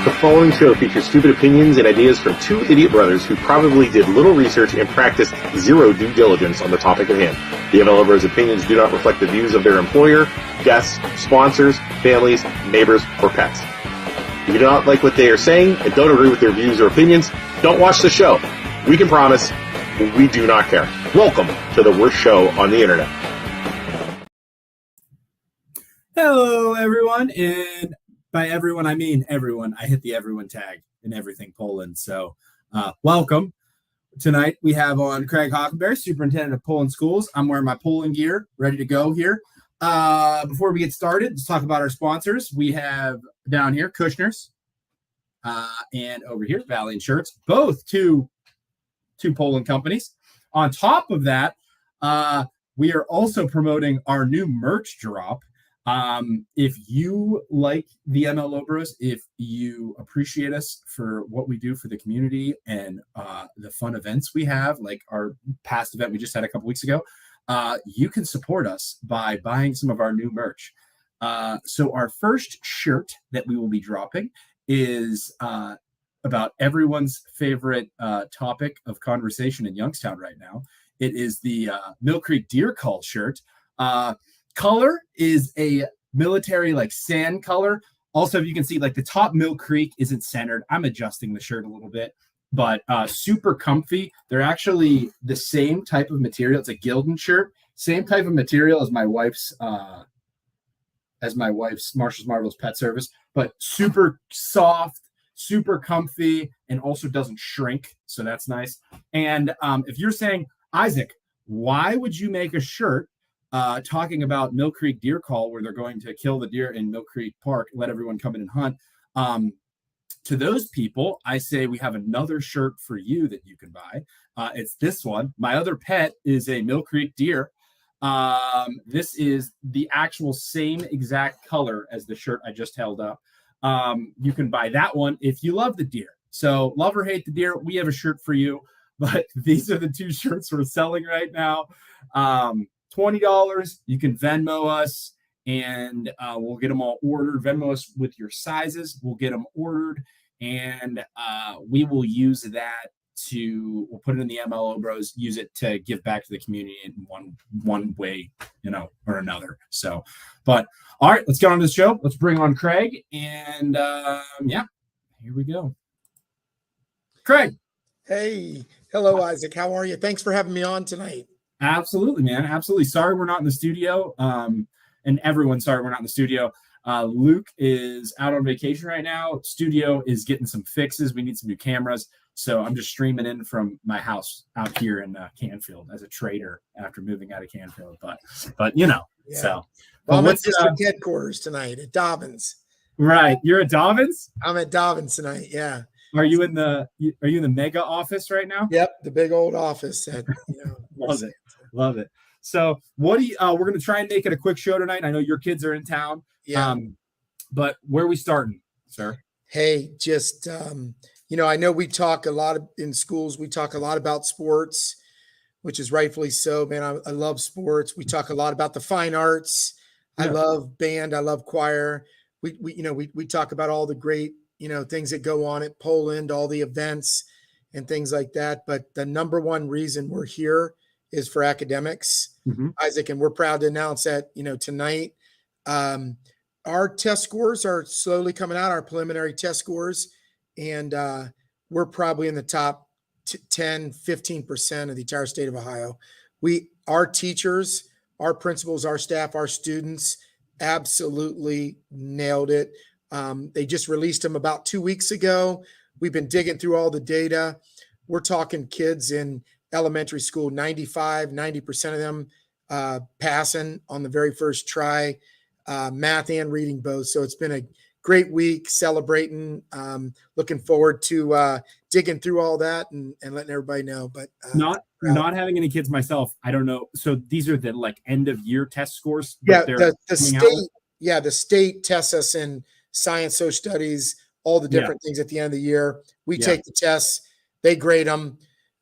The following show features stupid opinions and ideas from two idiot brothers who probably did little research and practiced zero due diligence on the topic at hand. The MLO Bros' opinions do not reflect the views of their employer, guests, sponsors, families, neighbors, or pets. If you do not like what they are saying and don't agree with their views or opinions, don't watch the show. We can promise we do not care. Welcome to the worst show on the internet. Hello, everyone, and by everyone, I mean everyone. I hit the everyone tag in everything Poland. So welcome. Tonight we have on Craig Hockenberry, Superintendent of Poland Schools. I'm wearing my Poland gear, ready to go here. Before we get started, let's talk about our sponsors. We have down here Kushner's and over here Valley Insurance, both two Poland companies. On top of that, we are also promoting our new merch drop. If you like the MLO Bros, if you appreciate us for what we do for the community and the fun events we have, like our past event we just had a couple weeks ago, you can support us by buying some of our new merch. So our first shirt that we will be dropping is about everyone's favorite topic of conversation in Youngstown right now. It is the Mill Creek Deer Call shirt. Color is a military like sand color. Also, if you can see, like the top Mill Creek isn't centered. I'm adjusting the shirt a little bit, but super comfy. They're actually the same type of material. It's a Gildan shirt, same type of material as my wife's Marshall's Marvelous Pet Service, but super soft, super comfy, and also doesn't shrink. So that's nice. And if you're saying, Isaac, why would you make a shirt talking about Mill Creek Deer Call, where they're going to kill the deer in Mill Creek Park, let everyone come in and hunt? To those people, I say we have another shirt for you that you can buy. It's this one. My other pet is a Mill Creek deer. This is the actual same exact color as the shirt I just held up. You can buy that one if you love the deer. So love or hate the deer, we have a shirt for you. But these are the two shirts we're selling right now. $20. You can Venmo us, and we'll get them all ordered. Venmo us with your sizes. We'll get them ordered, and we will use that we'll put it in the MLO Bros, use it to give back to the community in one way, or another. So, but all right, let's get on to the show. Let's bring on Craig, and here we go. Craig. Hey, hello, Isaac. How are you? Thanks for having me on tonight. Absolutely, man. Absolutely. Sorry we're not in the studio. And everyone's sorry we're not in the studio. Luke is out on vacation right now. Studio is getting some fixes. We need some new cameras. So I'm just streaming in from my house out here in Canfield as a trader after moving out of Canfield. But Yeah. So. Well, I'm at district headquarters tonight at Dobbins. Right. You're at Dobbins? I'm at Dobbins tonight. Yeah. Are you in the mega office right now? Yep, the big old office. Love it. So what do you? We're going to try and make it a quick show tonight. I know your kids are in town. Yeah. But where are we starting, sir? Hey, just I know we talk a lot in schools. We talk a lot about sports, which is rightfully so. Man, I love sports. We talk a lot about the fine arts. Yeah. I love band. I love choir. We talk about all the great things that go on at Poland, all the events and things like that. But the number one reason we're here is for academics, Isaac, and we're proud to announce that, tonight, our test scores are slowly coming out, our preliminary test scores, and we're probably in the top 10, 15% of the entire state of Ohio. Our teachers, our principals, our staff, our students absolutely nailed it. They just released them about 2 weeks ago. We've been digging through all the data. We're talking kids in elementary school, 90% of them passing on the very first try, math and reading both. So it's been a great week celebrating. Looking forward to digging through all that and letting everybody know. But not having any kids myself, I don't know. So these are the like end of year test scores. Yeah, the state. Yeah, the state tests us in science, social studies, all the different things at the end of the year. We take the tests, they grade them,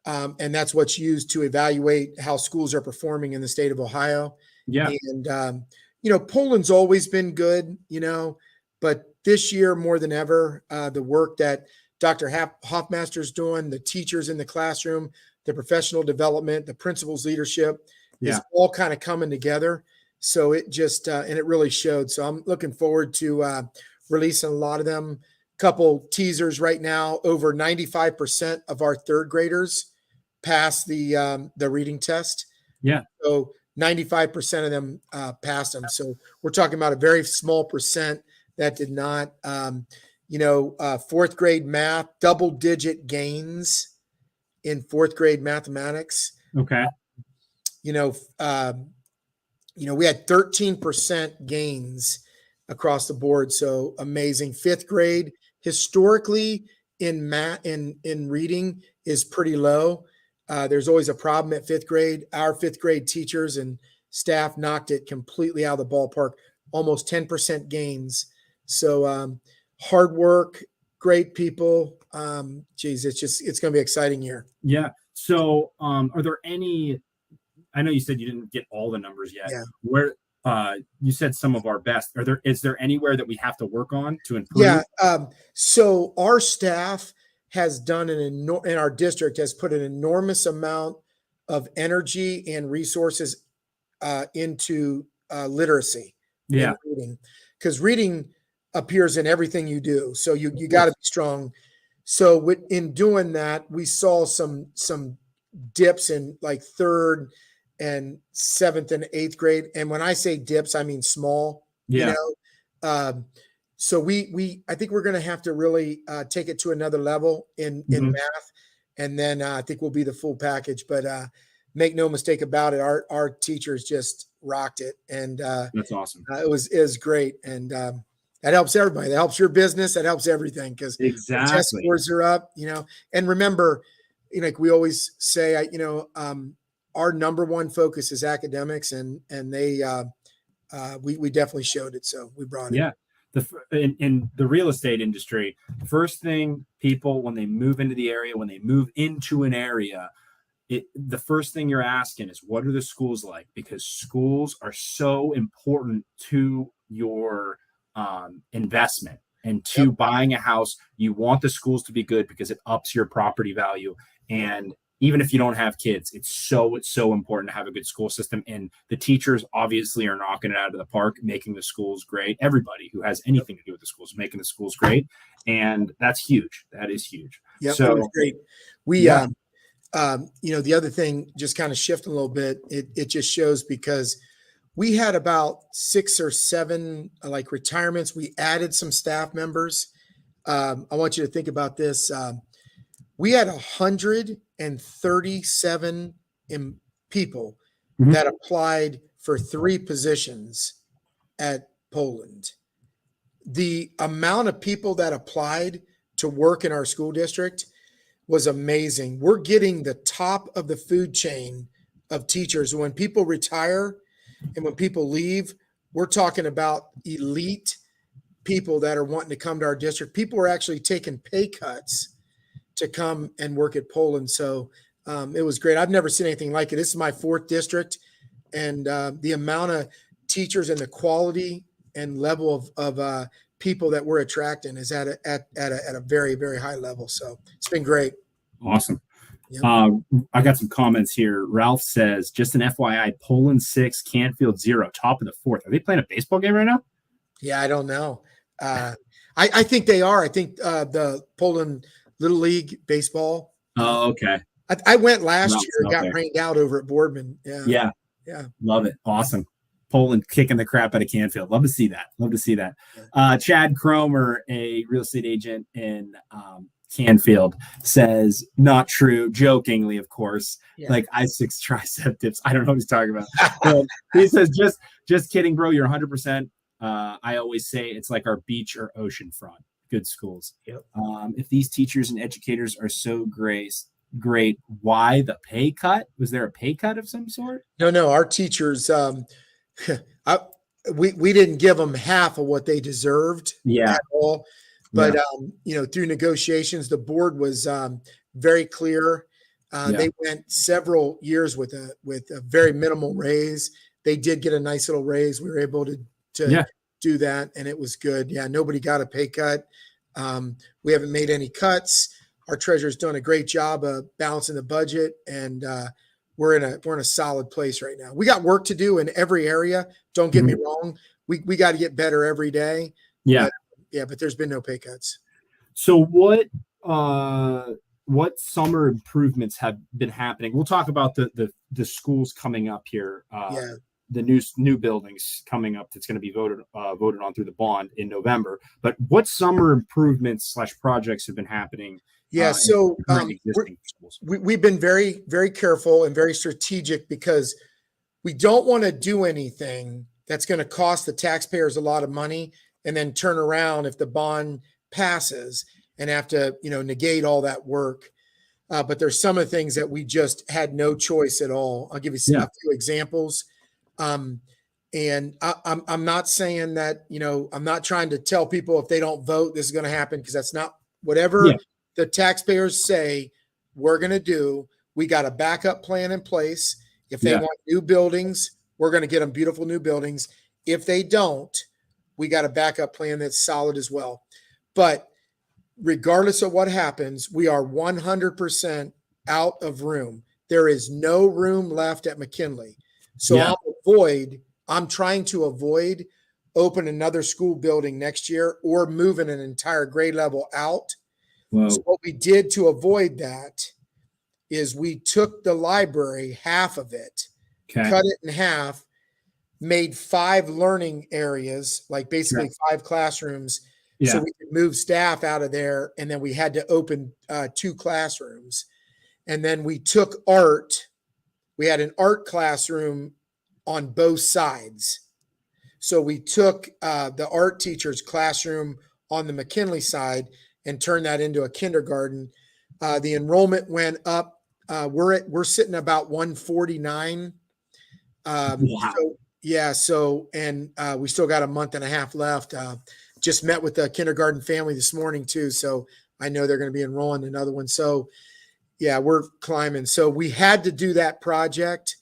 and that's what's used to evaluate how schools are performing in the state of Ohio. Yeah. And, Poland's always been good, but this year more than ever, the work that Dr. Hoffmaster is doing, the teachers in the classroom, the professional development, the principal's leadership is all kind of coming together. So it just, and it really showed. So I'm looking forward to releasing a lot of them. Couple teasers right now. Over 95% of our third graders pass the reading test. Yeah. So 95% of them passed them. So we're talking about a very small percent that did not. Fourth grade math, double-digit gains in fourth grade mathematics. Okay. We had 13% gains across the board. So amazing. Fifth grade, historically in math, in reading is pretty low. There's always a problem at fifth grade. Our fifth grade teachers and staff knocked it completely out of the ballpark, almost 10% gains. So hard work, great people. It's going to be an exciting year. Yeah. So are there any, I know you said you didn't get all the numbers yet. Yeah. Where you said some of our best. Is there anywhere that we have to work on to improve? Yeah. So our staff has done in our district has put an enormous amount of energy and resources into literacy. Yeah. Reading, because reading appears in everything you do. So you got to be strong. So in doing that, we saw some dips in like third and seventh and eighth grade. And when I say dips, I mean small. Yeah. So I think we're going to have to really take it to another level in math, and then I think we'll be the full package. But make no mistake about it, our teachers just rocked it, and that's awesome. It was great, and that helps everybody. That helps your business. That helps everything because exactly test scores are up. And remember, like we always say, our number one focus is academics, and they we definitely showed it. So we brought it. Yeah. In the real estate industry, first thing people, when they move into the area, when they move into an area, the first thing you're asking is, what are the schools like? Because schools are so important to your investment and to buying a house. You want the schools to be good because it ups your property value. And even if you don't have kids, it's so important to have a good school system. And the teachers obviously are knocking it out of the park, making the schools great. Everybody who has anything to do with the schools, making the schools great. And that's huge. That is huge. Yeah, so that was great. We, the other thing, just kind of shift a little bit, it just shows because we had about 6 or 7 like retirements. We added some staff members. I want you to think about this. We had 137 people that applied for 3 positions at Poland. The amount of people that applied to work in our school district was amazing. We're getting the top of the food chain of teachers. When people retire and when people leave, we're talking about elite people that are wanting to come to our district. People are actually taking pay cuts to come and work at Poland. So it was great. I've never seen anything like it. This is my 4th district, and the amount of teachers and the quality and level of people that we're attracting is at a very, very high level. So it's been great. Awesome. Yep. I got some comments here. Ralph says, just an FYI, Poland 6, Canfield 0, top of the 4th. Are they playing a baseball game right now? Yeah, I don't know. I think they are. I think the Poland Little League baseball. Oh, okay. I went last year and got there. rained out over at Boardman. Yeah. Love it. Awesome. Poland kicking the crap out of Canfield. Love to see that. Chad Cromer, a real estate agent in Canfield, says, not true, jokingly, of course. Like I6 tricep dips. I don't know what he's talking about. But he says, just kidding, bro. You're 100%. I always say it's like our beach or ocean front. Good schools. Yep. If these teachers and educators are so great, why the pay cut? Was there a pay cut of some sort? No. Our teachers, we didn't give them half of what they deserved at all. But through negotiations, the board was very clear. They went several years with a very minimal raise. They did get a nice little raise. We were able to do that, and it was good. Yeah, nobody got a pay cut. We haven't made any cuts. Our treasurer's done a great job of balancing the budget, and we're in a solid place right now. We got work to do in every area. Don't get me wrong. We got to get better every day. Yeah. But there's been no pay cuts. So what summer improvements have been happening? We'll talk about the schools coming up here. The new buildings coming up that's going to be voted on through the bond in November. But what summer improvements / projects have been happening? So we've been very, very careful and very strategic because we don't want to do anything that's going to cost the taxpayers a lot of money and then turn around if the bond passes and have to, negate all that work. But there's some of the things that we just had no choice at all. I'll give you a few examples. And I'm not saying that, I'm not trying to tell people if they don't vote, this is going to happen, because that's not whatever the taxpayers say we're going to do. We got a backup plan in place. If they want new buildings, we're going to get them beautiful new buildings. If they don't, we got a backup plan that's solid as well. But regardless of what happens, we are 100% out of room. There is no room left at McKinley. So I'm trying to avoid open another school building next year or moving an entire grade level out. Wow. So what we did to avoid that is we took the library, half of it, cut it in half, made 5 learning areas, like basically 5 classrooms. So we could move staff out of there. And then we had to open 2 classrooms. And then we took art. We had an art classroom on both sides. So we took the art teacher's classroom on the McKinley side and turned that into a kindergarten. The enrollment went up. We're sitting about 149. Wow. We still got a month and a half left. Just met with the kindergarten family this morning too. So I know they're going to be enrolling another one. So we're climbing. So we had to do that project.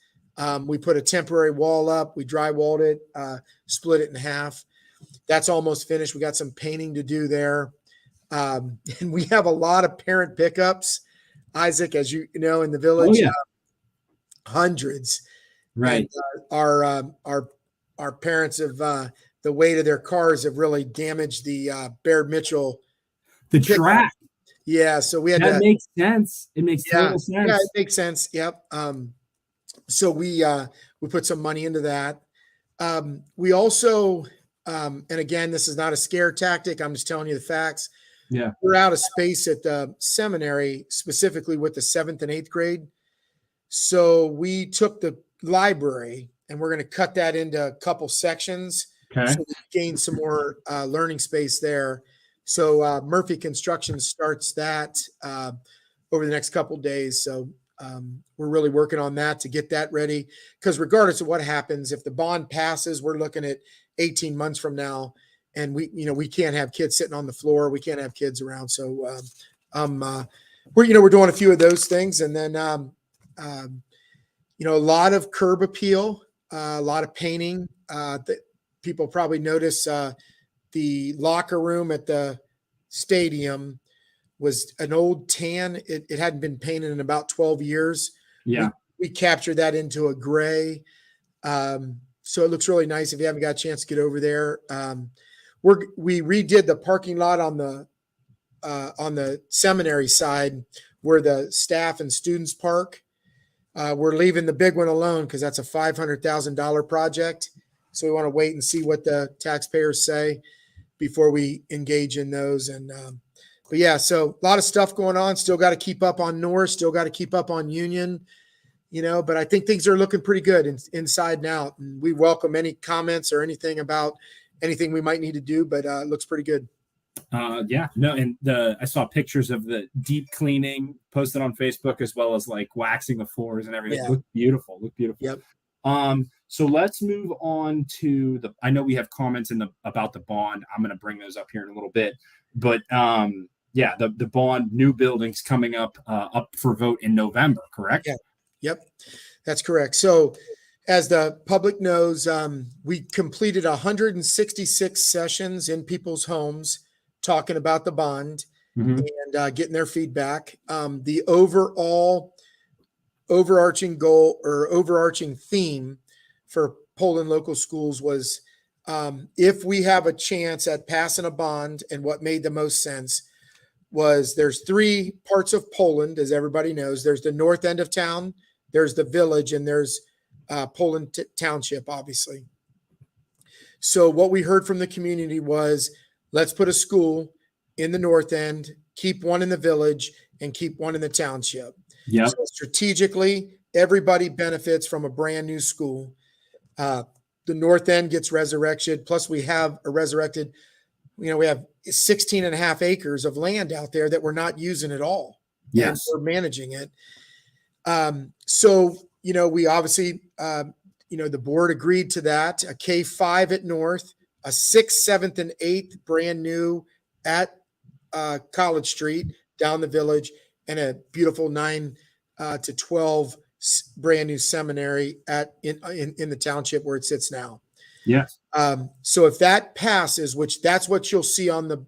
We put a temporary wall up. We drywalled it, split it in half. That's almost finished. We got some painting to do there. And we have a lot of parent pickups, Isaac, as you know, in the village, hundreds. Right. And, our parents have, the weight of their cars have really damaged the Baird Mitchell. The track. Yeah. So we had that makes sense. It makes total sense. Yeah, it makes sense. Yep. So we put some money into that. We also, and again, this is not a scare tactic. I'm just telling you the facts. Yeah. We're out of space at the seminary, specifically with the 7th and 8th grade. So we took the library and we're going to cut that into a couple sections. Okay. So we gain some more learning space there. So Murphy Construction starts that over the next couple of days. So we're really working on that to get that ready, because regardless of what happens, if the bond passes, we're looking at 18 months from now, and we can't have kids sitting on the floor. We can't have kids around. So we're doing a few of those things, and then a lot of curb appeal, a lot of painting. That people probably notice the locker room at the stadium was an old tan. It hadn't been painted in about 12 years. Yeah. We captured that into a gray. So it looks really nice. If you haven't got a chance to get over there, we redid the parking lot on the seminary side where the staff and students park. We're leaving the big one alone because that's a $500,000 project. So we want to wait and see what the taxpayers say before we engage in those. And so a lot of stuff going on. Still got to keep up on North. Still got to keep up on Union. But I think things are looking pretty good inside and out. And we welcome any comments or anything about anything we might need to do. But it looks pretty good. I saw pictures of the deep cleaning posted on Facebook, as well as like waxing the floors and everything. Look beautiful. Yep. So let's move on to I know we have comments about the bond. I'm going to bring those up here in a little bit, but the bond, new buildings coming up for vote in November, correct? Yeah. Yep. That's correct. So as the public knows, we completed 166 sessions in people's homes talking about the bond and getting their feedback. The overarching goal or overarching theme for Poland local schools was if we have a chance at passing a bond, and what made the most sense was there's three parts of Poland, as everybody knows. There's the north end of town, there's the village, and there's Poland Township, obviously. So what we heard from the community was, let's put a school in the north end, keep one in the village, and keep one in the township. Yeah. So strategically, everybody benefits from a brand new school. The north end gets resurrected. Plus we have a resurrected, we have 16 and a half acres of land out there that we're not using at all. Yes. And we're managing it. So, we obviously, the board agreed to that. A K-5 at North, a 6th, 7th, and 8th brand new at College Street down the village, and a beautiful 9 to 12 brand new seminary in the township where it sits now. Yes. So if that passes, which that's what you'll see on the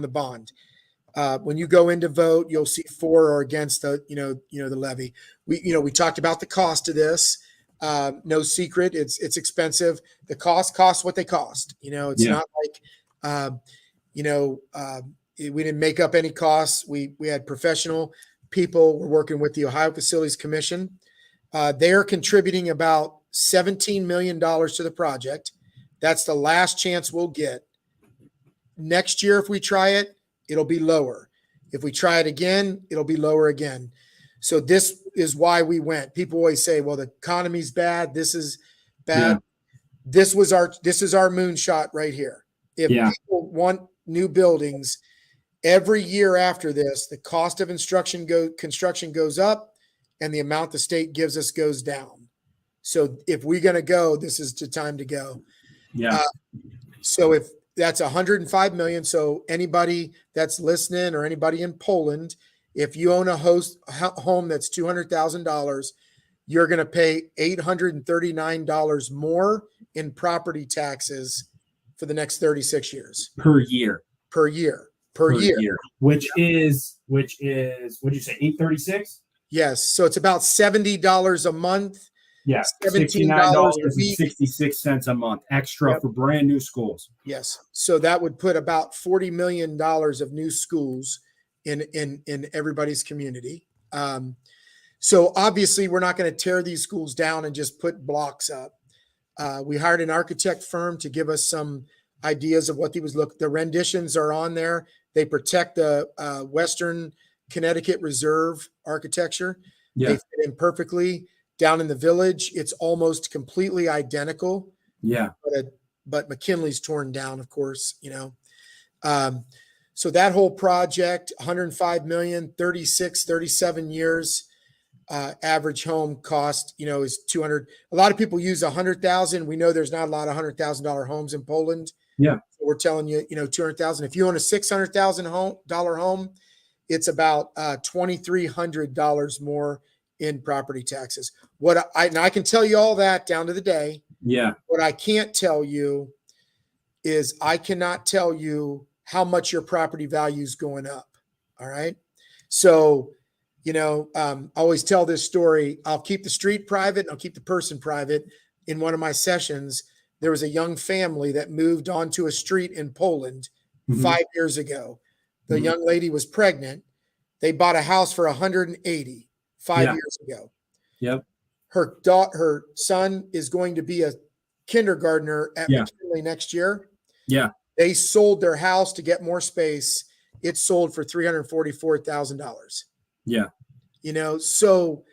bond. When you go in to vote, you'll see for or against the levy. We talked about the cost of this. No secret, it's expensive. The costs what they cost. It's not like, we didn't make up any costs. We had professional people. We're working with the Ohio Facilities Commission. They're contributing about $17 million to the project. That's the last chance we'll get. Next year, if we try it, it'll be lower. If we try it again, it'll be lower again. So this is why we went. People always say, well, the economy's bad. This is bad. Yeah. This is our moonshot right here. If people want new buildings, every year after this, the cost of construction goes up and the amount the state gives us goes down. So if we're going to go, this is the time to go. Yeah. So if that's 105 million. So anybody that's listening or anybody in Poland, if you own a home that's $200,000, you're going to pay $839 more in property taxes for the next 36 years. Per year. Which is what'd you say? 836? Yes. So it's about $70 a month. Yeah, $69.66 a month extra for brand new schools. Yes. So that would put about $40 million of new schools in everybody's community. So obviously we're not going to tear these schools down and just put blocks up. We hired an architect firm to give us some ideas of what they was look. The renditions are on there. They protect the Western Connecticut Reserve architecture. Yeah. They fit in perfectly. Down in the village, it's almost completely identical. Yeah. But McKinley's torn down, of course, so that whole project, 105 million, 37 years, average home cost, is 200. A lot of people use 100,000. We know there's not a lot of $100,000 homes in Poland. Yeah. So we're telling you, 200,000. If you own a $600,000 home, it's about $2,300 more in property taxes. I can tell you all that down to the day. Yeah. What I can't tell you is I cannot tell you how much your property value is going up. All right. So, I always tell this story. I'll keep the street private and I'll keep the person private. In one of my sessions, there was a young family that moved onto a street in Poland 5 years ago. The young lady was pregnant. They bought a house for 180 years ago. Yep. Her son is going to be a kindergartner at McKinley next year. Yeah. They sold their house to get more space. It sold for $344,000. Yeah. So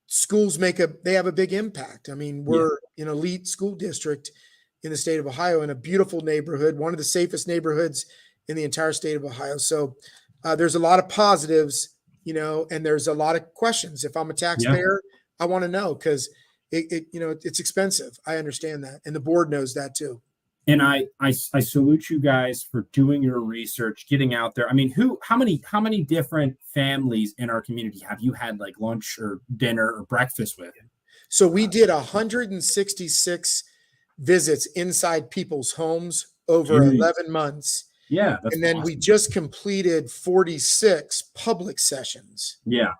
schools they have a big impact. I mean, we're an elite school district in the state of Ohio in a beautiful neighborhood, one of the safest neighborhoods in the entire state of Ohio. So there's a lot of positives, and there's a lot of questions. If I'm a taxpayer, I want to know because it's expensive. I understand that. And the board knows that too. And I salute you guys for doing your research, getting out there. I mean, how many different families in our community have you had like lunch or dinner or breakfast with? So we did 166 visits inside people's homes over Jeez. 11 months. Yeah. That's And then awesome. we just completed 46 public sessions. Yeah.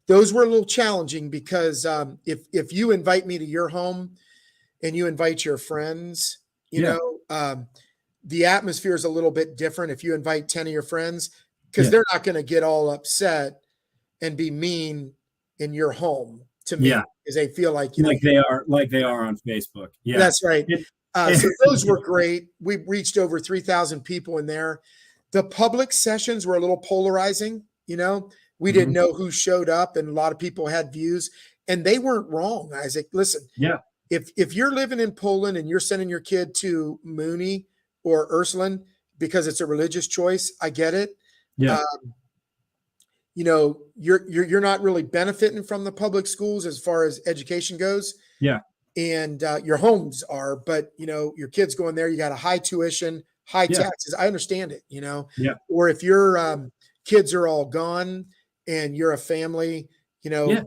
Those were a little challenging because if you invite me to your home and you invite your friends, the atmosphere is a little bit different if you invite 10 of your friends, because they're not going to get all upset and be mean in your home to me, because they feel like they are on Facebook. Yeah, that's right. So those were great. We reached over 3,000 people in there. The public sessions were a little polarizing. We didn't know who showed up, and a lot of people had views, and they weren't wrong, Isaac. Listen, if you're living in Poland and you're sending your kid to Mooney or Ursuline because it's a religious choice, I get it. Yeah. You're not really benefiting from the public schools as far as education goes. Yeah. And your homes are, but your kids going there, you got a high tuition, high taxes. I understand it, or if your kids are all gone and you're a family, dealing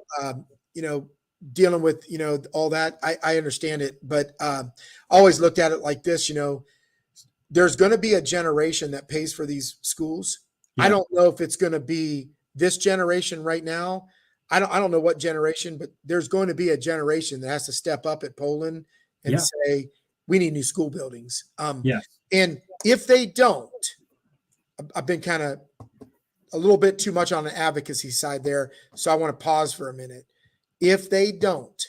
with, all that, I understand it. But I always looked at it like this, there's going to be a generation that pays for these schools. I don't know if it's going to be this generation right now. I don't know what generation, but there's going to be a generation that has to step up at Poland and say, we need new school buildings. And if they don't, I've been kind of a little bit too much on the advocacy side there. So I want to pause for a minute. If they don't,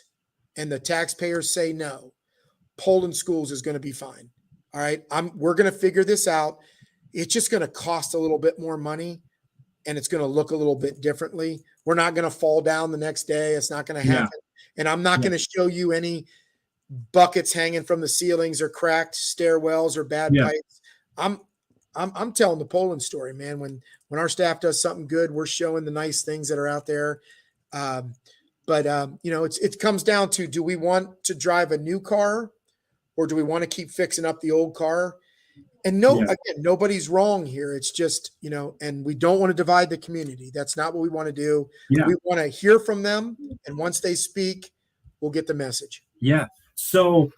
and the taxpayers say no, Poland schools is going to be fine. All right. We're going to figure this out. It's just going to cost a little bit more money, and it's going to look a little bit differently. We're not going to fall down the next day. It's not going to happen. And I'm not going to show you any buckets hanging from the ceilings or cracked stairwells or bad pipes. I'm telling the Poland story, man. When our staff does something good, we're showing the nice things that are out there. It comes down to, do we want to drive a new car, or do we want to keep fixing up the old car? And again, nobody's wrong here. It's just, and we don't want to divide the community. That's not what we want to do. Yeah. We want to hear from them. And once they speak, we'll get the message. Yeah. So,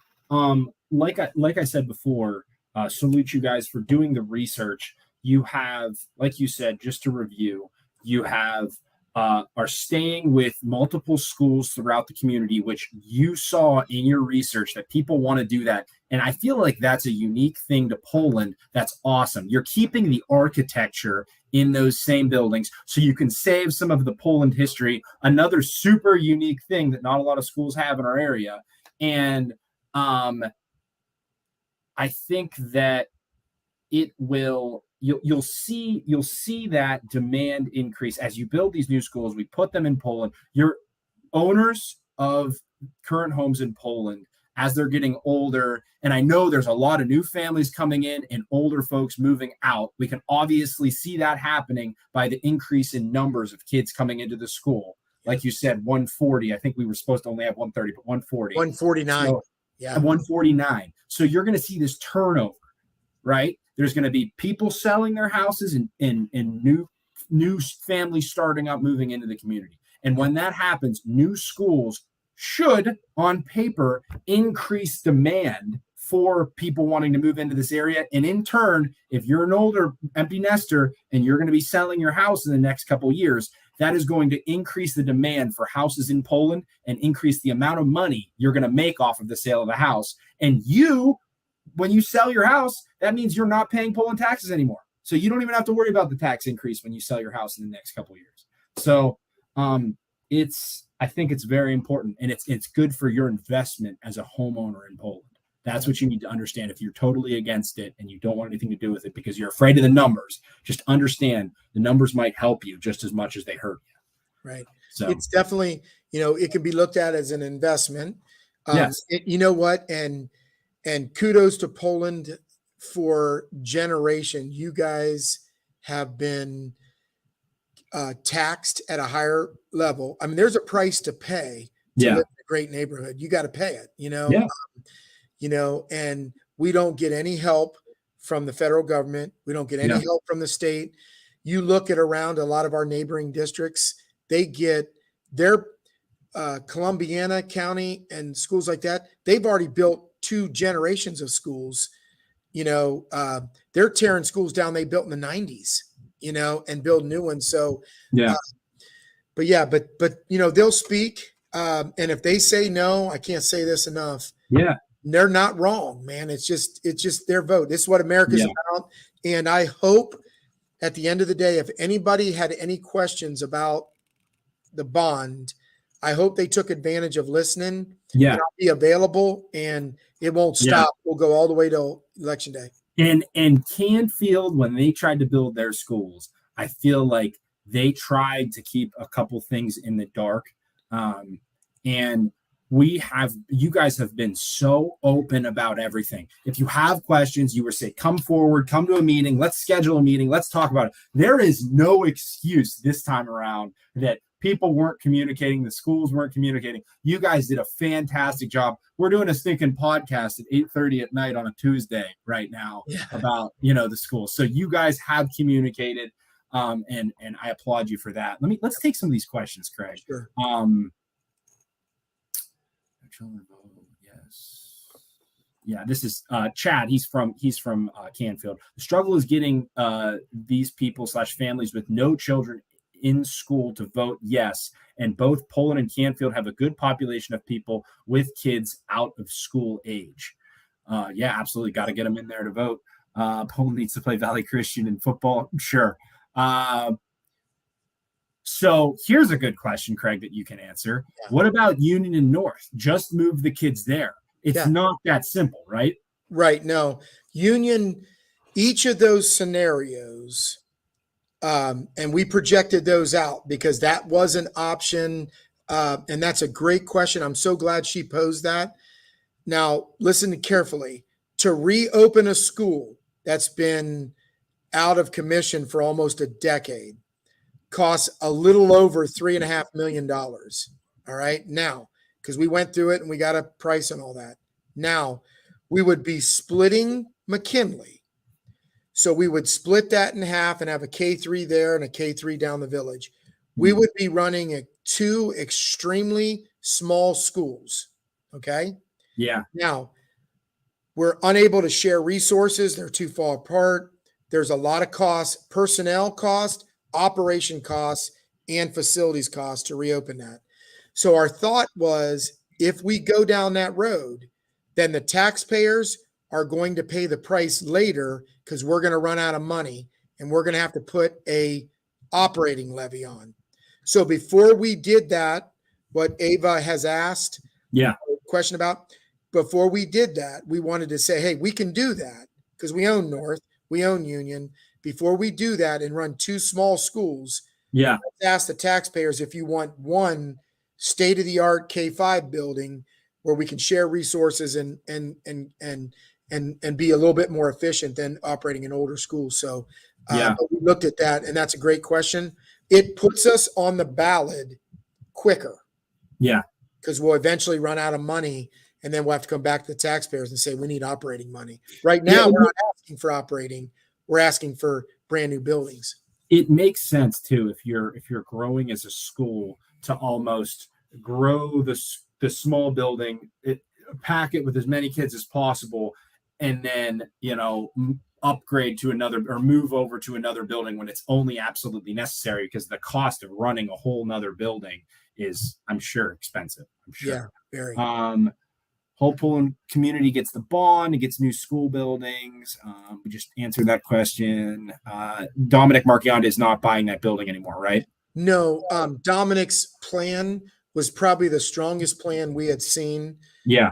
like I said before, salute you guys for doing the research. You have, like you said, just to review, you have are staying with multiple schools throughout the community, which you saw in your research that people want to do that. And I feel like that's a unique thing to Poland. That's awesome. You're keeping the architecture in those same buildings so you can save some of the Poland history, another super unique thing that not a lot of schools have in our area. And I think that it will, you'll see that demand increase as you build these new schools. We put them in Poland. Your owners of current homes in Poland, as they're getting older, and I know there's a lot of new families coming in and older folks moving out. We can obviously see that happening by the increase in numbers of kids coming into the school. Like you said, 140. I think we were supposed to only have 130, but 140. 149. So, 149. So you're going to see this turnover, right? There's going to be people selling their houses and new families starting up, moving into the community. And when that happens, new schools should, on paper, increase demand for people wanting to move into this area. And in turn, if you're an older empty nester and you're going to be selling your house in the next couple of years, that is going to increase the demand for houses in Poland and increase the amount of money you're going to make off of the sale of the house. And when you sell your house, that means you're not paying Poland taxes anymore. So you don't even have to worry about the tax increase when you sell your house in the next couple of years. So I think it's very important, and it's good for your investment as a homeowner in Poland. That's what you need to understand. If you're totally against it and you don't want anything to do with it because you're afraid of the numbers, just understand the numbers might help you just as much as they hurt you. Right. So it's definitely, it can be looked at as an investment. Yes. You know what? And kudos to Poland for generation. You guys have been taxed at a higher level. I mean, there's a price to pay to live in a great neighborhood. You got to pay it, and we don't get any help from the federal government. We don't get any help from the state. You look at around a lot of our neighboring districts, they get their Columbiana County and schools like that, they've already built 2 generations of schools. They're tearing schools down they built in the 90s, and build new ones. So, Yeah. but they'll speak. And if they say no, I can't say this enough. Yeah. They're not wrong, man. It's just their vote. This is what America's about. And I hope at the end of the day, if anybody had any questions about the bond, I hope they took advantage of listening. Yeah. And I'll be available, and it won't stop. Yeah. We'll go all the way to election day. And Canfield, when they tried to build their schools, I feel like they tried to keep a couple things in the dark. And you guys have been so open about everything. If you have questions, you were say, come forward, come to a meeting, let's schedule a meeting, let's talk about it. There is no excuse this time around that people weren't communicating, the schools weren't communicating. You guys did a fantastic job. We're doing a stinking podcast at 8:30 at night on a Tuesday right now about, the schools. So you guys have communicated, and I applaud you for that. Let's take some of these questions, Craig. Sure. Yes. Yeah, this is Chad. He's from Canfield. The struggle is getting these people / families with no children in school to vote yes. And both Poland and Canfield have a good population of people with kids out of school age. Yeah, absolutely. Got to get them in there to vote. Poland needs to play Valley Christian in football. Sure. So here's a good question, Craig, that you can answer. Yeah. What about Union and North? Just move the kids there. It's not that simple, right? Right. No. Union, each of those scenarios, and we projected those out because that was an option. And that's a great question. I'm so glad she posed that. Now, listen carefully. To reopen a school that's been out of commission for almost a decade costs a little over $3.5 million. All right. Now, because we went through it and we got a price and all that. Now, we would be splitting McKinley. So we would split that in half and have a K3 there and a K3 down the village. We would be running 2 extremely small schools. Okay. Yeah. Now, we're unable to share resources. They're too far apart. There's a lot of costs, personnel cost, operation costs, and facilities costs to reopen that. So our thought was, if we go down that road, then the taxpayers are going to pay the price later because we're going to run out of money and we're going to have to put a operating levy on. So before we did that, what Ava has asked a question about, before we did that, we wanted to say, hey, we can do that because we own North, we own Union. Before we do that and run 2 small schools, let's ask the taxpayers if you want one state-of-the-art K5 building where we can share resources and be a little bit more efficient than operating an older school. So but we looked at that, and that's a great question. It puts us on the ballot quicker. Yeah. Because we'll eventually run out of money, and then we'll have to come back to the taxpayers and say, we need operating money. Right now, we're not asking for operating. We're asking for brand new buildings. It makes sense too if you're growing as a school to almost grow the small building, pack it with as many kids as possible, and then upgrade to another or move over to another building when it's only absolutely necessary, because the cost of running a whole nother building is, I'm sure, expensive. I'm sure. Yeah, very. Whole Poland community gets the bond, it gets new school buildings. We just answered that question. Dominic Marchionda is not buying that building anymore, right? No, Dominic's plan was probably the strongest plan we had seen. Yeah.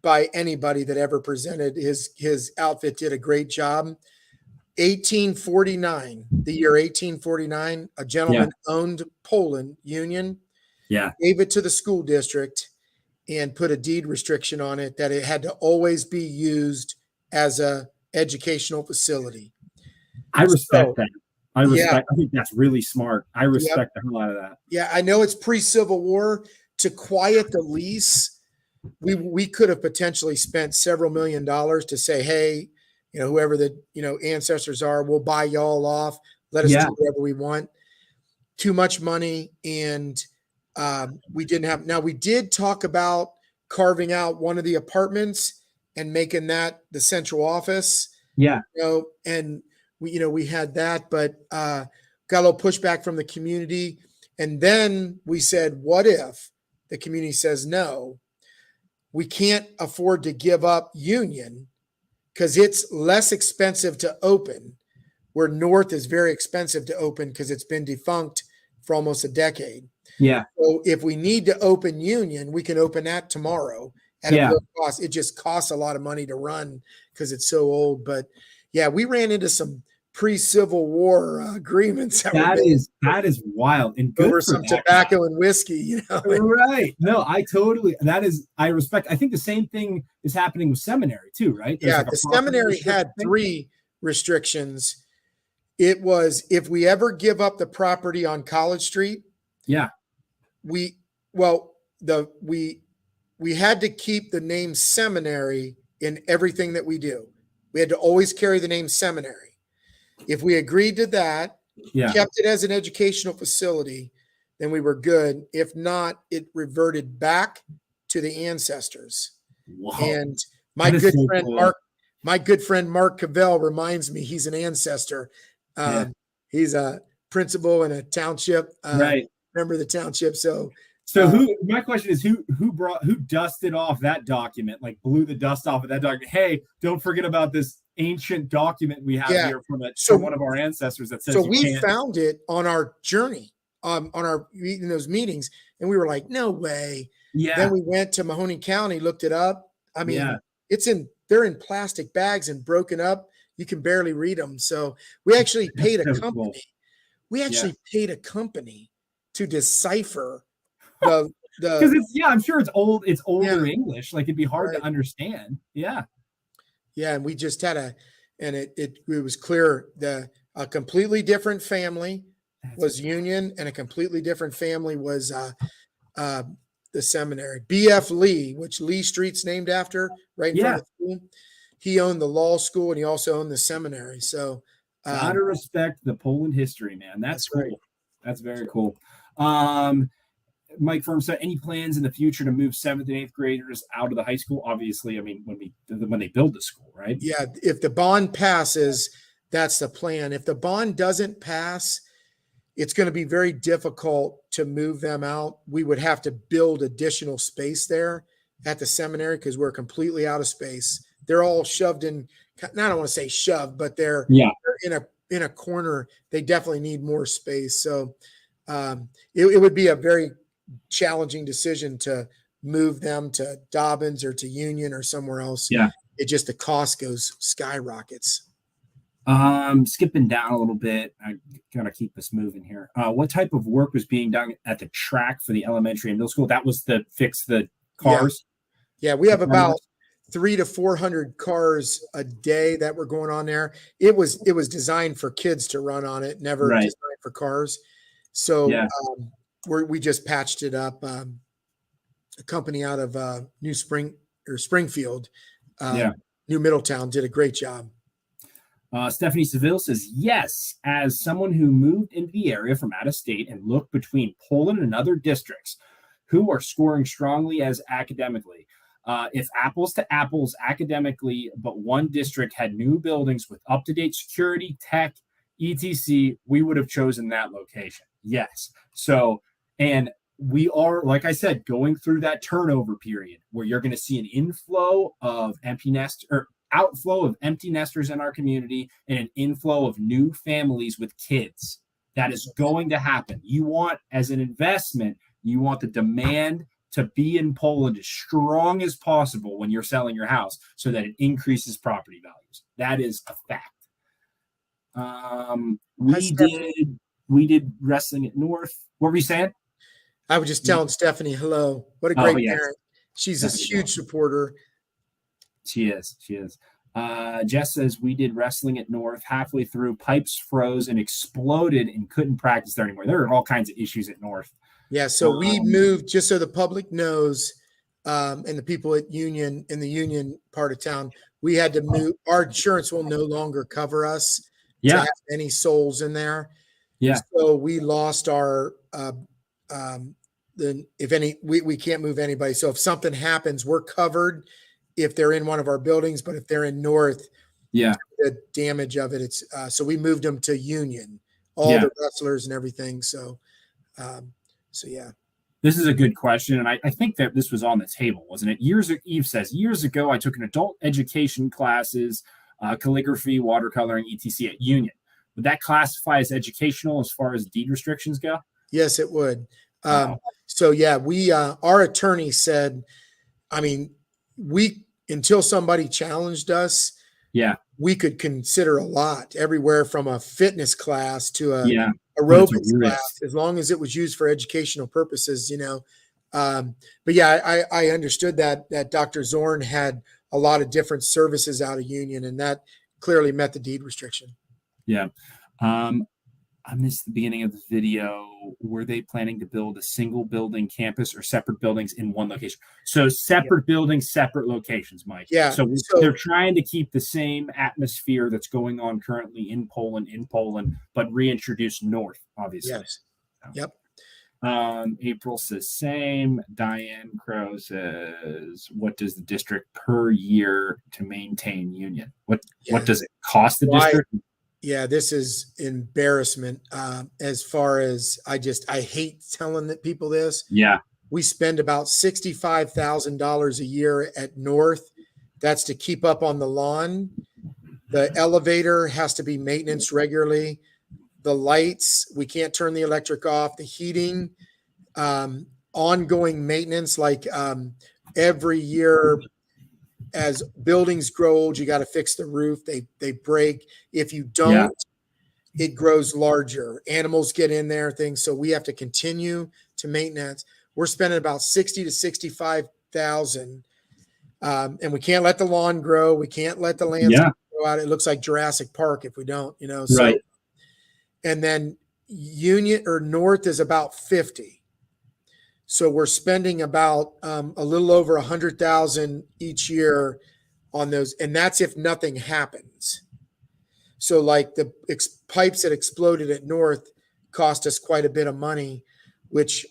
By anybody that ever presented. His outfit did a great job. 1849, the year 1849, a gentleman owned Poland Union. Yeah. Gave it to the school district and put a deed restriction on it that it had to always be used as a educational facility. I respect that. I think that's really smart. I respect the hell out of that. Yeah, I know it's pre-Civil War. To quiet the lease, we could have potentially spent several $1 million to say, hey, whoever the ancestors are, we'll buy y'all off. Let us do whatever we want. Too much money, and We didn't have. Now we did talk about carving out one of the apartments and making that the central office. Yeah. And we had that, but got a little pushback from the community. And then we said, what if the community says no? We can't afford to give up Union because it's less expensive to open, where North is very expensive to open because it's been defunct for almost a decade. Yeah. So if we need to open Union, we can open that tomorrow at a low cost. It just costs a lot of money to run because it's so old. But yeah, we ran into some pre-Civil War agreements that is wild and good over for some tobacco and whiskey. Right? No, I respect. I think the same thing is happening with seminary too, right? There's the seminary had 3 restrictions. It was if we ever give up the property on College Street. Yeah. We had to keep the name seminary in everything that we do. We had to always carry the name seminary. If we agreed to that, kept it as an educational facility, then we were good. If not, it reverted back to the ancestors. Wow. And my good friend Mark Cavell reminds me he's an ancestor. He's a principal in a township. Right. Member of the township. So my question is who dusted off that document, like blew the dust off of that document? Hey, don't forget about this ancient document we have here from one of our ancestors that says we found it on our journey, on our in those meetings, and we were like, no way. Yeah. Then we went to Mahoning County, looked it up. I mean, they're in plastic bags and broken up. You can barely read them. So we actually paid a company. Cool. We actually paid a company to decipher the because I'm sure it's old. It's older English. Like it'd be hard to understand. Yeah. Yeah. And we just had it was clear a completely different family was Union and a completely different family was the seminary. B.F. Lee, which Lee Street's named after, right in front of the school. He owned the law school and he also owned the seminary. So gotta respect the Poland history, man. That's cool. Right. That's very cool. Mike Firm said, any plans in the future to move 7th and 8th graders out of the high school? Obviously, I mean, when they build the school, right? Yeah. If the bond passes, that's the plan. If the bond doesn't pass, it's going to be very difficult to move them out. We would have to build additional space there at the seminary because we're completely out of space. They're all shoved in. I don't want to say shoved, but they're in a corner. They definitely need more space. So it would be a very challenging decision to move them to Dobbins or to Union or somewhere else. Yeah. The cost goes skyrockets. Skipping down a little bit. I gotta keep us moving here. What type of work was being done at the track for the elementary and middle school? That was to fix the cars. Yeah, we have about 300 to 400 cars a day that were going on there. It was designed for kids to run on it, never designed for cars. So we just patched it up. A company out of Springfield, New Middletown, did a great job. Stephanie Seville says, yes, as someone who moved into the area from out of state and looked between Poland and other districts who are scoring strongly as academically. If apples to apples academically, but one district had new buildings with up-to-date security, tech, etc., we would have chosen that location. Yes. So, and we are, like I said, going through that turnover period where you're going to see an inflow of outflow of empty nesters in our community and an inflow of new families with kids. That is going to happen. You want, as an investment, you want the demand to be in Poland as strong as possible when you're selling your house so that it increases property values. That is a fact. We did wrestling at North. What were you saying? I was just telling Stephanie, hello. What a great parent. She's a huge supporter. She is. Jess says, we did wrestling at North. Halfway through, pipes froze and exploded and couldn't practice there anymore. There are all kinds of issues at North. Yeah, so we moved, just so the public knows, and the people at Union, in the Union part of town, we had to move. Our insurance will no longer cover us to have any souls in there. Yeah. So we lost our the then we can't move anybody. So if something happens, we're covered if they're in one of our buildings, but if they're in North, the damage of it, it's so we moved them to Union, all the wrestlers and everything. So yeah. This is a good question, and I think that this was on the table, wasn't it? Eve says, years ago, I took an adult education classes, calligraphy, watercoloring, etc. at Union. Would that classify as educational as far as deed restrictions go? Yes, it would. Wow. So yeah, we our attorney said, I mean, until somebody challenged us, we could consider a lot, everywhere from a fitness class to a aerobics class, as long as it was used for educational purposes, but yeah, I understood that Dr. Zorn had a lot of different services out of Union, and that clearly met the deed restriction. Yeah. I missed the beginning of the video. Were they planning to build a single building campus or separate buildings in one location? So separate buildings, separate locations, Mike. Yeah. So they're trying to keep the same atmosphere that's going on currently in Poland, but reintroduce North, obviously. Yes. Yep. April says same. Diane Crow says, what does the district per year to maintain Union? What does it cost the district? Yeah, this is embarrassment. As far as I hate telling people this. Yeah. We spend about $65,000 a year at North. That's to keep up on the lawn. The elevator has to be maintenance regularly. The lights, we can't turn the electric off. The heating, ongoing maintenance, like every year. As buildings grow old, you got to fix the roof. They break. If you don't, it grows larger. Animals get in there, things. So we have to continue to maintenance. We're spending about $60,000 to $65,000, and we can't let the lawn grow. We can't let the landscape grow out. It looks like Jurassic Park if we don't. So, right. And then Union or North is about 50. So we're spending about a little over $100,000 each year on those, and that's if nothing happens. So like the pipes that exploded at North cost us quite a bit of money, which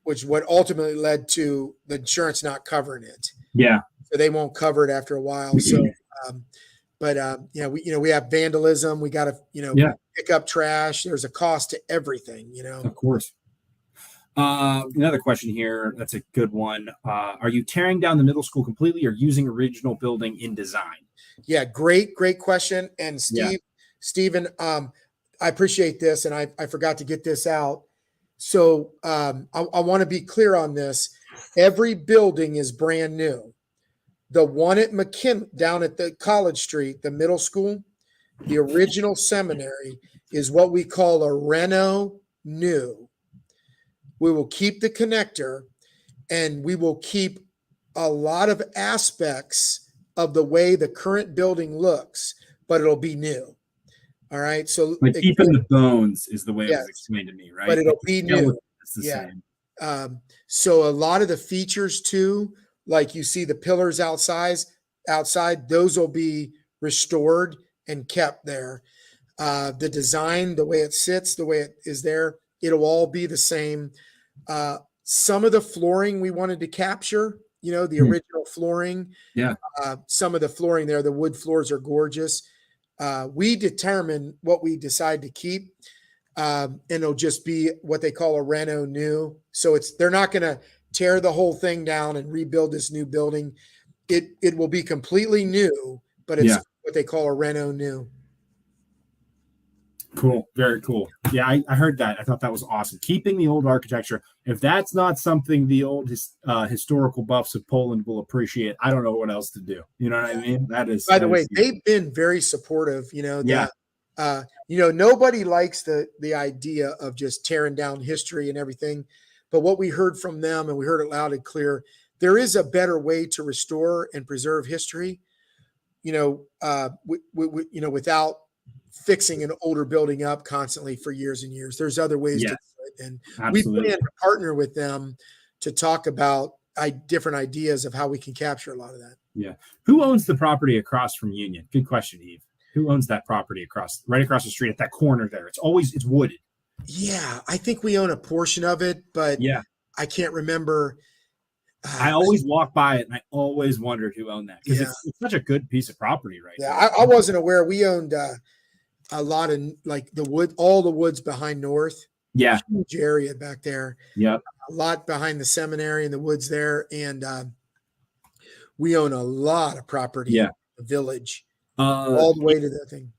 what ultimately led to the insurance not covering it. Yeah. So they won't cover it after a while. So, we have vandalism. We got to pick up trash. There's a cost to everything. Of course. Another question here. That's a good one. Are you tearing down the middle school completely or using original building in design? Yeah, great question. And Stephen, I appreciate this, and I forgot to get this out. So I want to be clear on this. Every building is brand new. The one at McKinley down at the College Street, the middle school, the original seminary is what we call a reno new. We will keep the connector, and we will keep a lot of aspects of the way the current building looks, but it'll be new. All right. So keeping the bones is the way it was explained to me, right? But it'll be new. It's the same. So a lot of the features too, like you see the pillars outside, those will be restored and kept there. The design, the way it sits, the way it is there, it'll all be the same. Some of the flooring we wanted to capture, the original flooring. Yeah. Some of the flooring there, the wood floors are gorgeous. We determine what we decide to keep, and it'll just be what they call a reno new. So they're not going to tear the whole thing down and rebuild this new building. It will be completely new, but it's what they call a reno new. Cool. Very cool. Yeah, I heard that. I thought that was awesome. Keeping the old architecture. If that's not something the old historical buffs of Poland will appreciate, I don't know what else to do. You know what I mean? That is. By the way, they've been very supportive. Nobody likes the idea of just tearing down history and everything. But what we heard from them, and we heard it loud and clear, there is a better way to restore and preserve history. Without fixing an older building up constantly for years and years. There's other ways to do it. And absolutely. We plan to partner with them to talk about different ideas of how we can capture a lot of that. Yeah. Who owns the property across from Union? Good question, Eve. Who owns that property right across the street at that corner there? It's wooded. Yeah. I think we own a portion of it, but I can't remember. I always walk by it and I always wondered who owned that because Yeah. it's such a good piece of property right Yeah, now. I wasn't aware. We owned a lot of like all the woods behind North. Yeah. Huge area back there. Yep. A lot behind the seminary and the woods there. And we own a lot of property in the village, all the way to that thing.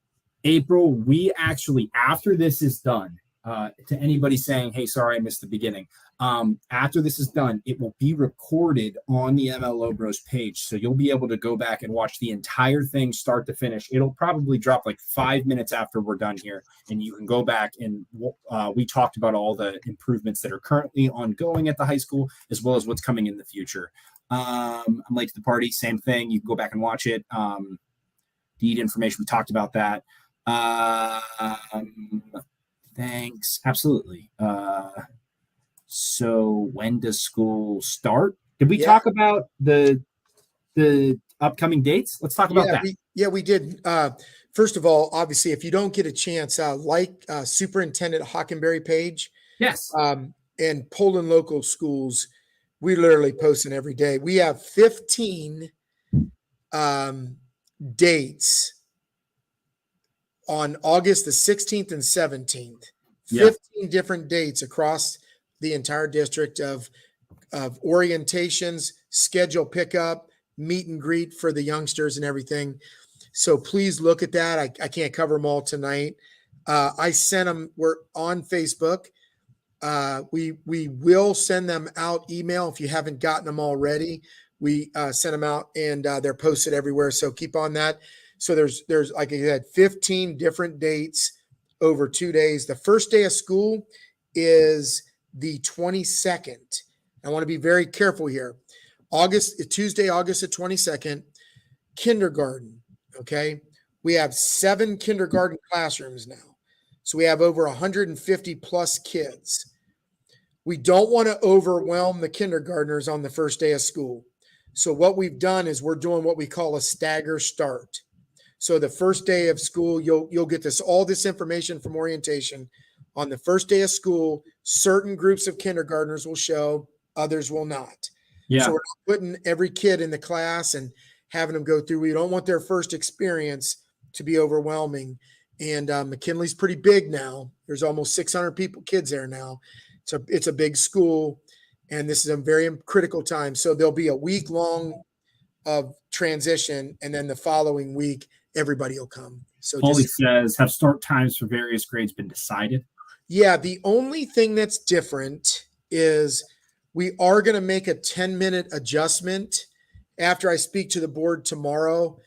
April, we actually, after this is done, to anybody saying, hey, sorry, I missed the beginning. After this is done, it will be recorded on the MLO Bros page. So you'll be able to go back and watch the entire thing start to finish. It'll probably drop like 5 minutes after we're done here. And you can go back and we talked about all the improvements that are currently ongoing at the high school, as well as what's coming in the future. I'm late to the party, same thing. You can go back and watch it. Deed information, we talked about that. Thanks. Absolutely. So when does school start? Did we talk about the upcoming dates? Let's talk about that. We did. First of all, obviously, if you don't get a chance, like Superintendent Hockenberry page. Yes. And Poland local schools, we literally post it every day. We have 15 dates on August the 16th and 17th. 15 different dates across the entire district of orientations, schedule pickup, meet and greet for the youngsters and everything. So please look at that. I can't cover them all tonight. I sent them. We're on Facebook. We will send them out email if you haven't gotten them already. We send them out and they're posted everywhere. So keep on that. So there's like I said, 15 different dates over 2 days. The first day of school is the 22nd. I want to be very careful here. Tuesday, August the 22nd, kindergarten. Okay. We have 7 kindergarten classrooms now. So we have over 150 plus kids. We don't want to overwhelm the kindergartners on the first day of school. So what we've done is we're doing what we call a stagger start. So the first day of school, you'll get all this information from orientation. On the first day of school, certain groups of kindergartners will show, others will not. Yeah. So we're not putting every kid in the class and having them go through. We don't want their first experience to be overwhelming. And McKinley's pretty big now. There's almost 600 kids there now. It's a big school, and this is a very critical time. So there'll be a week long of transition, and then the following week, everybody will come. So Paulie says, have start times for various grades been decided? Yeah, the only thing that's different is we are going to make a 10-minute adjustment after I speak to the board tomorrow.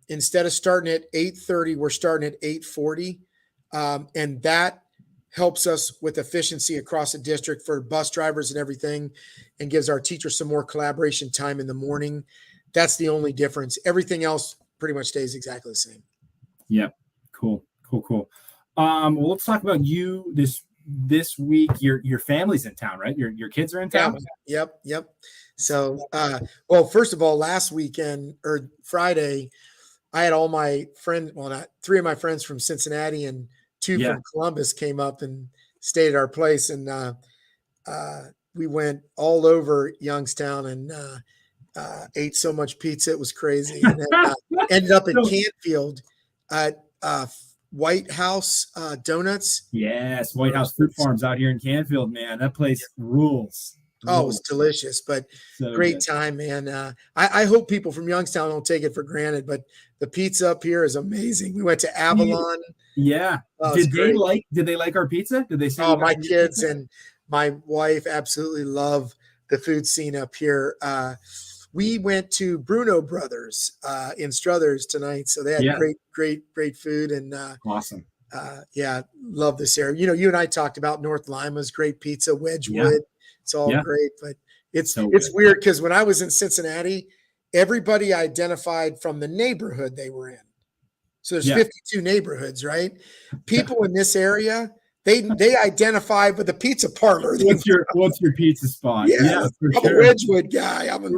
Instead of starting at 8:30, we're starting at 8:40. And that helps us with efficiency across the district for bus drivers and everything, and gives our teachers some more collaboration time in the morning. That's the only difference. Everything else pretty much stays exactly the same. Yep. Cool. Well, let's talk about you this week. Your family's in town, right? Your kids are in town? Yep. So, well, first of all, last weekend or Friday, I had all my friends, well, not 3 of my friends from Cincinnati and 2 from Columbus came up and stayed at our place. And we went all over Youngstown and ate so much pizza. It was crazy. And then ended up in Canfield at White House Donuts. Yes, White House Fruit Farms out here in Canfield, man. That place rules. Oh, it was delicious, but so great good time, man. I hope people from Youngstown don't take it for granted, but the pizza up here is amazing. We went to Avalon. Yeah. Did they like our pizza? Did they say? Oh, my kids and my wife absolutely love the food scene up here. We went to Bruno Brothers in Struthers tonight, so they had great food and awesome. Love this area. You and I talked about North Lima's great pizza, Wedgwood. Yeah. It's all great, but it's weird because when I was in Cincinnati, everybody identified from the neighborhood they were in. So there's 52 neighborhoods, right? People in this area, they identify with the pizza parlor. What's your pizza spot? Yeah, I'm a Wedgwood guy. I'm a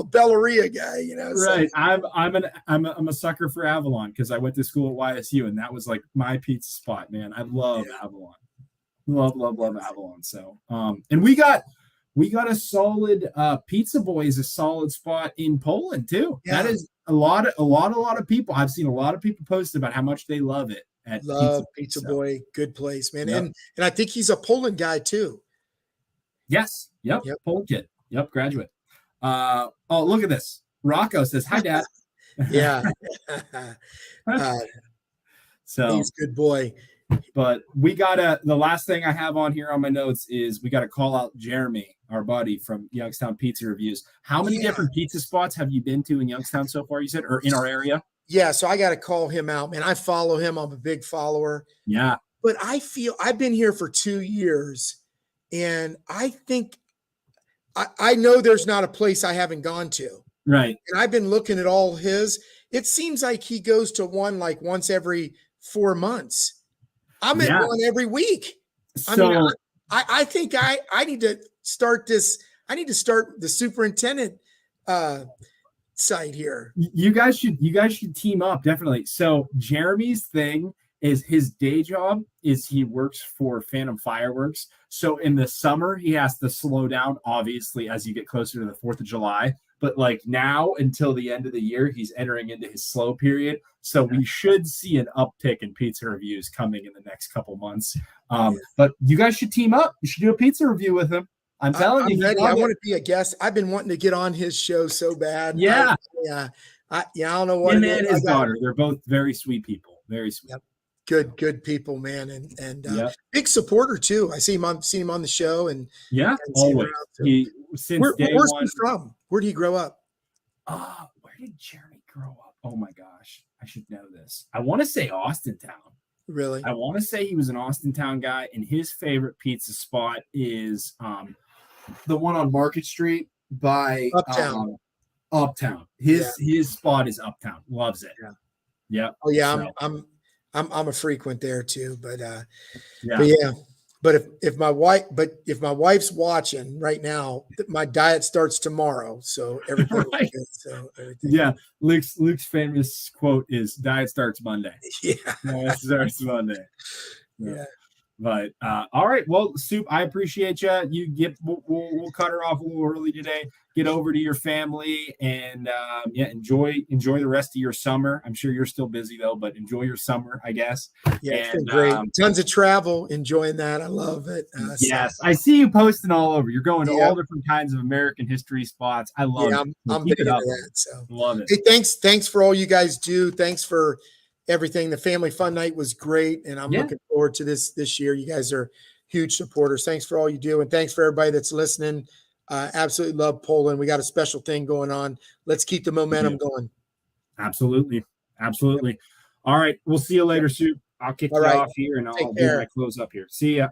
Bellaria guy. Right. So. I'm a sucker for Avalon because I went to school at YSU and that was like my pizza spot, man. I love Avalon. Love Avalon. So, and we got a solid Pizza Boy is a solid spot in Poland too. Yeah. That is a lot of people. I've seen a lot of people post about how much they love it at Love Pizza Boy. Good place, man. Yep. And I think he's a Poland guy too. Yes. Yep. Poland kid. Yep. Graduate. Oh, look at this. Rocco says, "Hi, Dad." Yeah. So he's a good boy. But we the last thing I have on here on my notes is we got to call out Jeremy, our buddy from Youngstown Pizza Reviews. How many different pizza spots have you been to in Youngstown so far, you said, or in our area? Yeah, so I got to call him out, man. I follow him. I'm a big follower. Yeah. But I feel I've been here for 2 years, and I think I know there's not a place I haven't gone to. Right. And I've been looking at all his. It seems like he goes to one like once every 4 months. I'm at one every week. I think I need to start this. I need to start the superintendent site here. You guys should team up, definitely. So Jeremy's thing is his day job is he works for Phantom Fireworks. So in the summer he has to slow down, obviously, as you get closer to the 4th of July. But like now until the end of the year, he's entering into his slow period. So we should see an uptick in pizza reviews coming in the next couple months. But you guys should team up. You should do a pizza review with him. I'm telling you. Ready. I want to be a guest. I've been wanting to get on his show so bad. Yeah. I don't know what. Him and his daughter. They're both very sweet people. Very sweet. Yep. Good people, man, and big supporter too. I see him on the show, and always. Where's he from? Where did he grow up? Where did Jeremy grow up? Oh my gosh, I should know this. I want to say Austintown. Really? I want to say he was an Austintown guy, and his favorite pizza spot is the one on Market Street by Uptown. Uptown. His spot is Uptown. Loves it. Yeah. Oh yeah, so. I'm a frequent there too, but if my wife's watching right now, my diet starts tomorrow, so everything. Right. Good, so Luke's famous quote is "Diet starts Monday." Yeah, diet starts Monday. Yeah. But all right, well, Soup, I appreciate you. We'll cut her off a little early today. Get over to your family and enjoy the rest of your summer. I'm sure you're still busy though, but enjoy your summer, I guess. Yeah, it's been great. Tons of travel, enjoying that. I love it. Yes, I see you posting all over. You're going to all different kinds of American history spots. I love it. I'm big into that. So love it. Hey, thanks for all you guys do. Thanks for everything. The Family Fun Night was great, and I'm looking forward to this year. You guys are huge supporters. Thanks for all you do, and thanks for everybody that's listening. Absolutely love Poland. We got a special thing going on. Let's keep the momentum going. Absolutely. All right, we'll see you later, Soup. I'll kick you off here, and I'll do my close up here. See ya.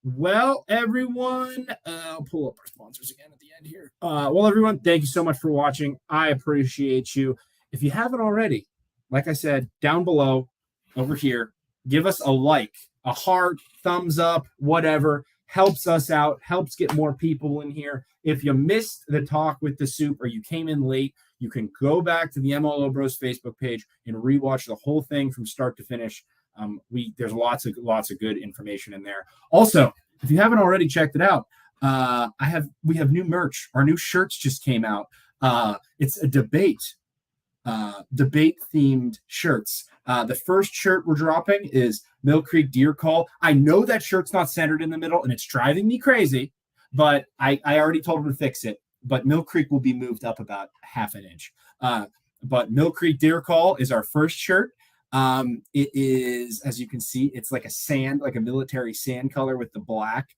Well, everyone, I'll pull up our sponsors again at the end here. Well, everyone, thank you so much for watching. I appreciate you. If you haven't already, like I said, down below, over here, give us a like, a heart, thumbs up, whatever. Helps us out, helps get more people in here. If you missed the talk with the Soup or you came in late, you can go back to the MLO Bros Facebook page and rewatch the whole thing from start to finish. There's lots of good information in there. Also, if you haven't already checked it out, we have new merch. Our new shirts just came out. It's a debate themed shirts. The first shirt we're dropping is Mill Creek Deer Call. I know that shirt's not centered in the middle and it's driving me crazy, but I already told him to fix it. But Mill Creek will be moved up about half an inch. But Mill Creek Deer Call is our first shirt. It is, as you can see, it's like a military sand color with the black.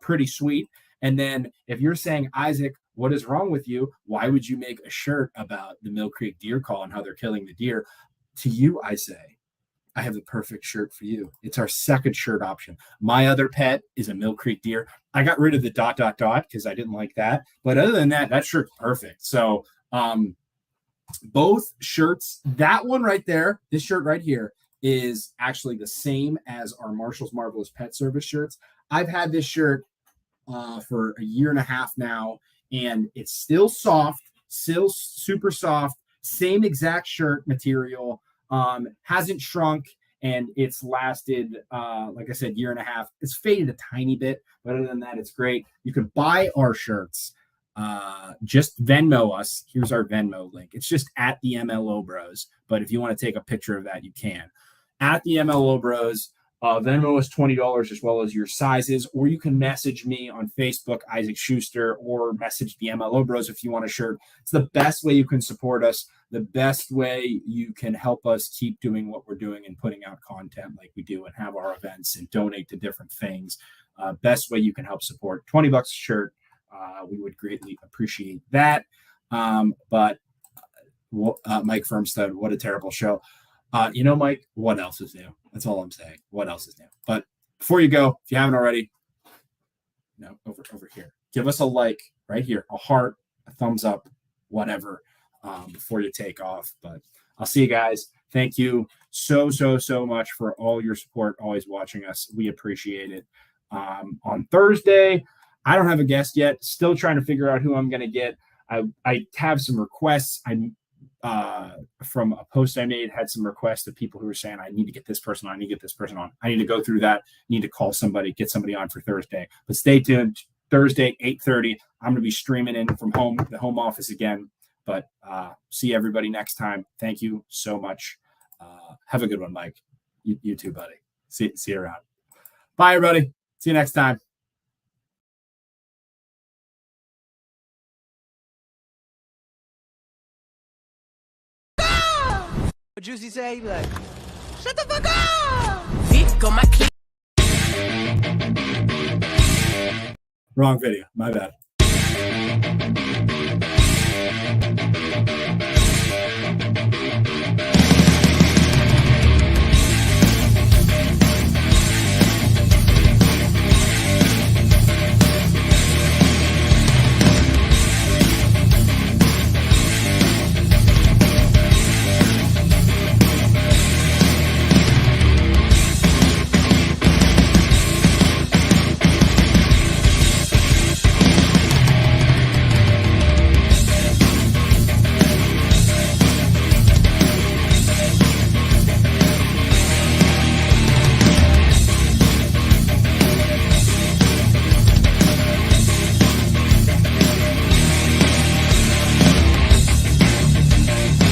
Pretty sweet. And then if you're saying, Isaac, what is wrong with you? Why would you make a shirt about the Mill Creek Deer Call and how they're killing the deer? To you, I say, I have the perfect shirt for you. It's our second shirt option. My other pet is a Mill Creek deer. I got rid of the ... because I didn't like that. But other than that, that shirt's perfect. So both shirts, that one right there, this shirt right here, is actually the same as our Marshall's Marvelous Pet Service shirts. I've had this shirt for a year and a half now, and it's still soft, still super soft, same exact shirt material, hasn't shrunk, and it's lasted, like I said, year and a half. It's faded a tiny bit, but other than that, it's great. You can buy our shirts. Just Venmo us. Here's our Venmo link. It's just at the MLO Bros. But if you want to take a picture of that, you can. At the MLO Bros. Venmo is $20 as well as your sizes, or you can message me on Facebook, Isaac Schuster, or message the MLO Bros if you want a shirt. It's the best way you can support us, the best way you can help us keep doing what we're doing and putting out content like we do and have our events and donate to different things. Best way you can help support. $20 a shirt. We would greatly appreciate that. But Mike Firmstead, what a terrible show. Mike, what else is new? That's all I'm saying. What else is new? But before you go, if you haven't already, over here, give us a like right here, a heart, a thumbs up, whatever, before you take off. But I'll see you guys. Thank you so much for all your support, always watching us. We appreciate it. On Thursday, I don't have a guest yet. Still trying to figure out who I'm going to get. I have some requests. From a post I made, had some requests of people who were saying, I need to get this person on. I need to get this person on. I need to go through that. Need to call somebody, get somebody on for Thursday. But stay tuned. Thursday, 8:30. I'm going to be streaming in from the home office again. But see everybody next time. Thank you so much. Have a good one, Mike. You too, buddy. See you around. Bye, everybody. See you next time. What Juicy say? He be like, shut the fuck up! Wrong video. My bad.